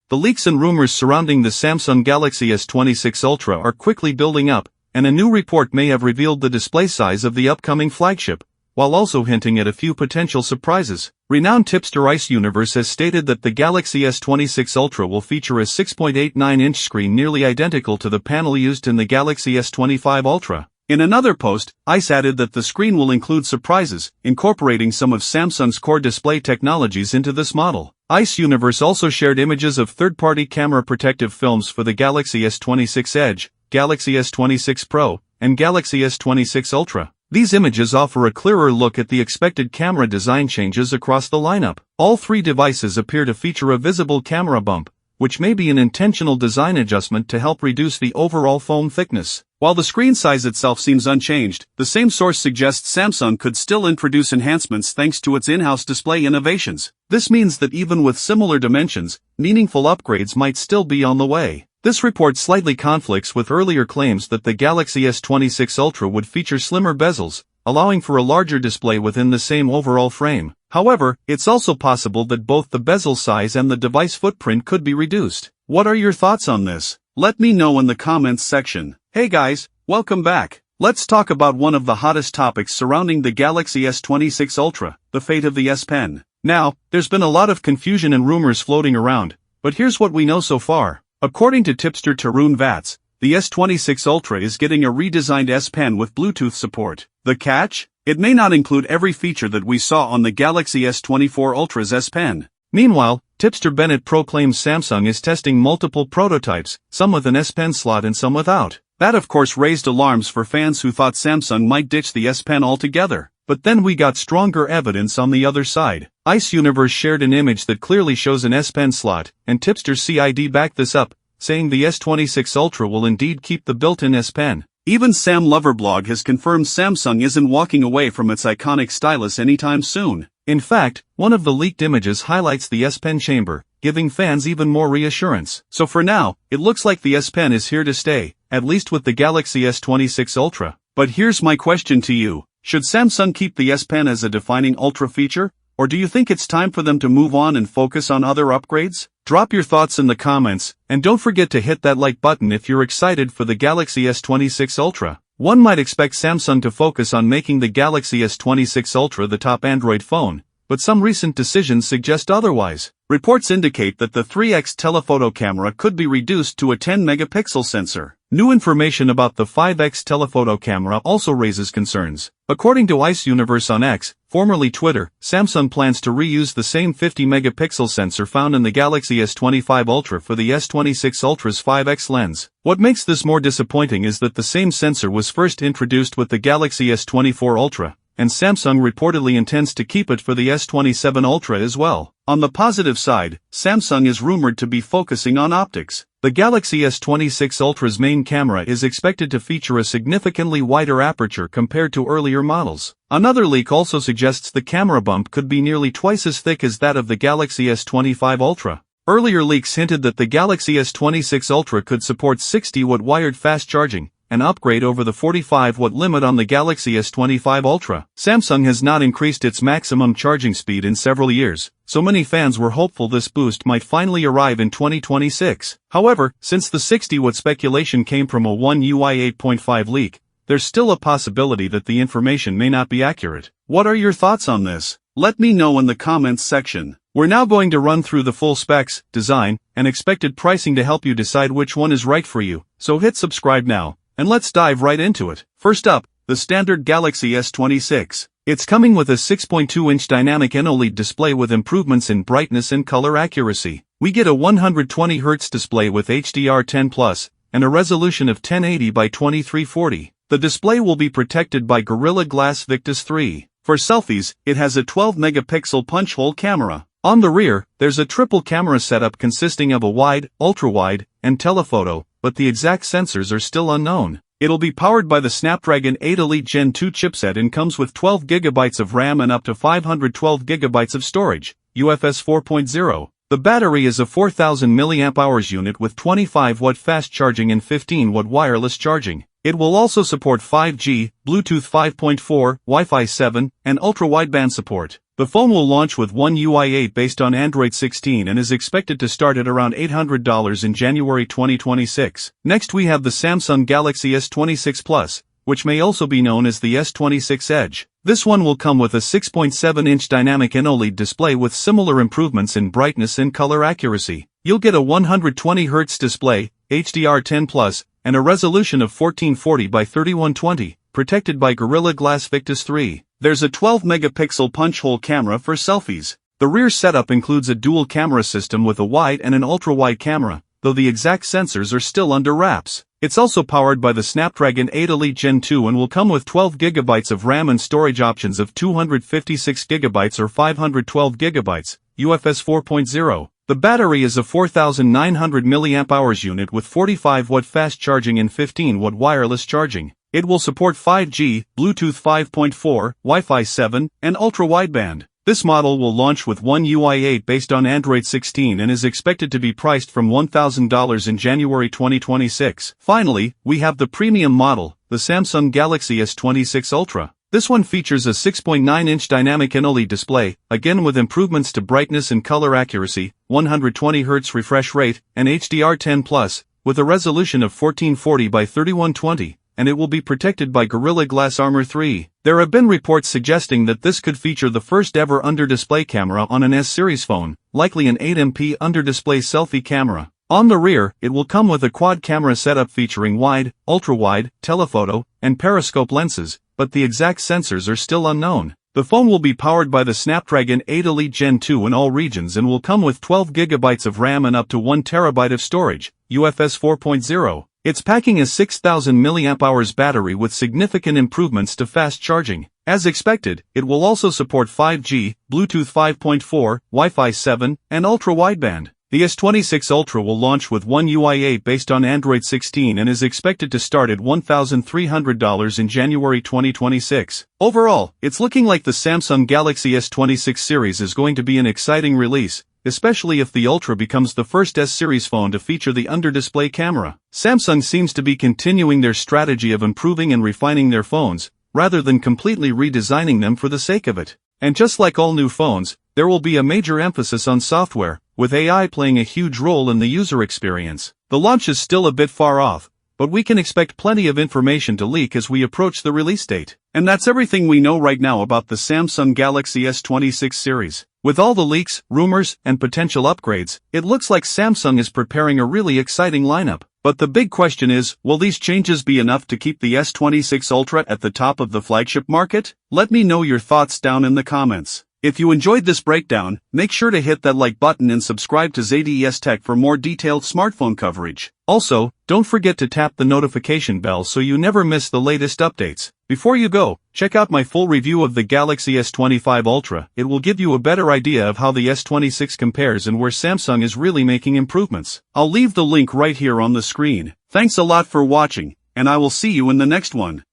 The leaks and rumors surrounding the Samsung Galaxy S26 Ultra are quickly building up, and a new report may have revealed the display size of the upcoming flagship, while also hinting at a few potential surprises. Renowned tipster Ice Universe has stated that the Galaxy S26 Ultra will feature a 6.89-inch screen nearly identical to the panel used in the Galaxy S25 Ultra. In another post, Ice added that the screen will include surprises, incorporating some of Samsung's core display technologies into this model. Ice Universe also shared images of third-party camera protective films for the Galaxy S26 Edge, Galaxy S26 Pro, and Galaxy S26 Ultra. These images offer a clearer look at the expected camera design changes across the lineup. All three devices appear to feature a visible camera bump, which may be an intentional design adjustment to help reduce the overall foam thickness. While the screen size itself seems unchanged, the same source suggests Samsung could still introduce enhancements thanks to its in-house display innovations. This means that even with similar dimensions, meaningful upgrades might still be on the way. This report slightly conflicts with earlier claims that the Galaxy S26 Ultra would feature slimmer bezels, allowing for a larger display within the same overall frame. However, it's also possible that both the bezel size and the device footprint could be reduced. What are your thoughts on this? Let me know in the comments section. Hey guys, welcome back. Let's talk about one of the hottest topics surrounding the Galaxy S26 Ultra, the fate of the S Pen. Now, there's been a lot of confusion and rumors floating around, but here's what we know so far. According to tipster Tarun Vats, the S26 Ultra is getting a redesigned S Pen with Bluetooth support. The catch? It may not include every feature that we saw on the Galaxy S24 Ultra's S Pen. Meanwhile, tipster Bennett proclaims Samsung is testing multiple prototypes, some with an S Pen slot and some without. That of course raised alarms for fans who thought Samsung might ditch the S Pen altogether. But then we got stronger evidence on the other side. Ice Universe shared an image that clearly shows an S Pen slot, and tipster CID backed this up, saying the S26 Ultra will indeed keep the built-in S Pen. Even Sam Loverblog has confirmed Samsung isn't walking away from its iconic stylus anytime soon. In fact, one of the leaked images highlights the S Pen chamber, giving fans even more reassurance. So for now, it looks like the S Pen is here to stay, at least with the Galaxy S26 Ultra. But here's my question to you. Should Samsung keep the S Pen as a defining Ultra feature, or do you think it's time for them to move on and focus on other upgrades? Drop your thoughts in the comments, and don't forget to hit that like button if you're excited for the Galaxy S26 Ultra. One might expect Samsung to focus on making the Galaxy S26 Ultra the top Android phone, but some recent decisions suggest otherwise. Reports indicate that the 3x telephoto camera could be reduced to a 10-megapixel sensor. New information about the 5x telephoto camera also raises concerns. According to Ice Universe on X, formerly Twitter, Samsung plans to reuse the same 50-megapixel sensor found in the Galaxy S25 Ultra for the S26 Ultra's 5x lens. What makes this more disappointing is that the same sensor was first introduced with the Galaxy S24 Ultra, and Samsung reportedly intends to keep it for the S27 Ultra as well. On the positive side, Samsung is rumored to be focusing on optics. The Galaxy S26 Ultra's main camera is expected to feature a significantly wider aperture compared to earlier models. Another leak also suggests the camera bump could be nearly twice as thick as that of the Galaxy S25 Ultra. Earlier leaks hinted that the Galaxy S26 Ultra could support 60-watt wired fast charging, an upgrade over the 45-watt limit on the Galaxy S25 Ultra. Samsung has not increased its maximum charging speed in several years, so many fans were hopeful this boost might finally arrive in 2026. However, since the 60-watt speculation came from a One UI 8.5 leak, there's still a possibility that the information may not be accurate. What are your thoughts on this? Let me know in the comments section. We're now going to run through the full specs, design, and expected pricing to help you decide which one is right for you, so hit subscribe now. And let's dive right into it. First up, the standard Galaxy S26. It's coming with a 6.2-inch Dynamic AMOLED display with improvements in brightness and color accuracy. We get a 120Hz display with HDR10+, and a resolution of 1080 by 2340. The display will be protected by Gorilla Glass Victus 3. For selfies, it has a 12-megapixel punch-hole camera. On the rear, there's a triple camera setup consisting of a wide, ultra-wide, and telephoto, but the exact sensors are still unknown. It'll be powered by the Snapdragon 8 Elite Gen 2 chipset and comes with 12GB of RAM and up to 512GB of storage, UFS 4.0. The battery is a 4000 mAh unit with 25-watt fast charging and 15-watt wireless charging. It will also support 5G, Bluetooth 5.4, Wi-Fi 7, and ultra-wideband support. The phone will launch with One UI 8 based on Android 16 and is expected to start at around $800 in January 2026. Next we have the Samsung Galaxy S26 Plus, which may also be known as the S26 Edge. This one will come with a 6.7-inch Dynamic AMOLED display with similar improvements in brightness and color accuracy. You'll get a 120Hz display, HDR10+, and a resolution of 1440 by 3120, protected by Gorilla Glass Victus 3. There's a 12-megapixel punch-hole camera for selfies. The rear setup includes a dual camera system with a wide and an ultra-wide camera, though the exact sensors are still under wraps. It's also powered by the Snapdragon 8 Elite Gen 2 and will come with 12GB of RAM and storage options of 256GB or 512GB, UFS 4.0. The battery is a 4,900 mAh unit with 45W fast charging and 15W wireless charging. It will support 5G, Bluetooth 5.4, Wi-Fi 7, and ultra-wideband. This model will launch with One UI 8 based on Android 16 and is expected to be priced from $1,000 in January 2026. Finally, we have the premium model, the Samsung Galaxy S26 Ultra. This one features a 6.9-inch Dynamic AMOLED display, again with improvements to brightness and color accuracy, 120Hz refresh rate, and HDR10+, with a resolution of 1440 by 3120. And it will be protected by Gorilla Glass Armor 3. There have been reports suggesting that this could feature the first ever under-display camera on an S-series phone, likely an 8MP under-display selfie camera. On the rear, it will come with a quad camera setup featuring wide, ultra-wide, telephoto, and periscope lenses, but the exact sensors are still unknown. The phone will be powered by the Snapdragon 8 Elite Gen 2 in all regions and will come with 12GB of RAM and up to 1TB of storage, UFS 4.0. It's packing a 6,000 mAh battery with significant improvements to fast charging. As expected, it will also support 5G, Bluetooth 5.4, Wi-Fi 7, and ultra-wideband. The S26 Ultra will launch with One UI 8 based on Android 16 and is expected to start at $1,300 in January 2026. Overall, it's looking like the Samsung Galaxy S26 series is going to be an exciting release, especially if the Ultra becomes the first S-series phone to feature the under-display camera. Samsung seems to be continuing their strategy of improving and refining their phones, rather than completely redesigning them for the sake of it. And just like all new phones, there will be a major emphasis on software, with AI playing a huge role in the user experience. The launch is still a bit far off, but we can expect plenty of information to leak as we approach the release date. And that's everything we know right now about the Samsung Galaxy S26 series. With all the leaks, rumors, and potential upgrades, it looks like Samsung is preparing a really exciting lineup. But the big question is, will these changes be enough to keep the S26 Ultra at the top of the flagship market? Let me know your thoughts down in the comments. If you enjoyed this breakdown, make sure to hit that like button and subscribe to ZDES Tech for more detailed smartphone coverage. Also, don't forget to tap the notification bell so you never miss the latest updates. Before you go, check out my full review of the Galaxy S25 Ultra. It will give you a better idea of how the S26 compares and where Samsung is really making improvements. I'll leave the link right here on the screen. Thanks a lot for watching, and I will see you in the next one.